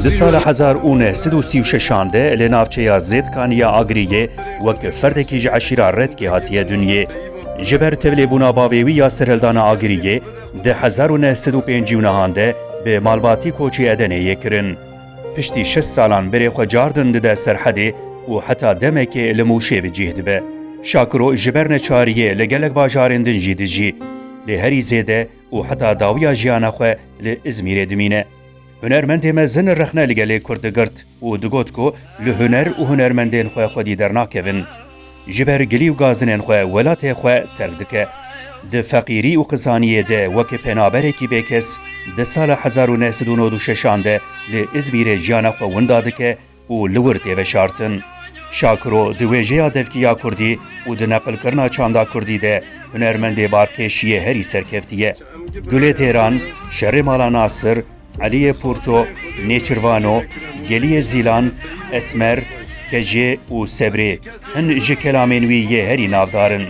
Di sala 1936 li navçeya Zêdkaniya Agriyê wek ferdekî ji eşîra Redkê hatiye dunyê. Ji ber tevlêbûna bavê wî ya serhildana Agriyê di 1950 de bi malbatî koçê Edeneyê kirin. Piştî 6 salan berê xwe cardin dide serhedê û heta demekê li Mûşê bi cih dibe. Şakiro ji ber neçariyê li gelek bajarên din jî dijî. Lê herî zêde û heta dawiya jiyana xwe li İzmîrê dimîne. Hunermendê me zin rexne li gelê Kurd digirt û digot ku li huner û hunermendên xwe xwedî dernakevin. Ji ber gilî û gazinên xwe welatê xwe terk dike. Di feqîrî û qizaniyê de wekî penaberekî bêkes di sala 1996 de li İzmîrê jiyana xwe winda dike û li wir tê veşartin. Şakiro di wêjeya devkiya Kurdî û di neqilkirina çanda Kurdî de hunermendê barkêşiyê herî serkeftiye. Gulê Têran, Şerê Mala Nasir, Aliyê Purto, Nêçirvano, Geliyê Zîlan, Esmer, Kejê û Sebrê hin ji kelamên wî yê herî navdarin.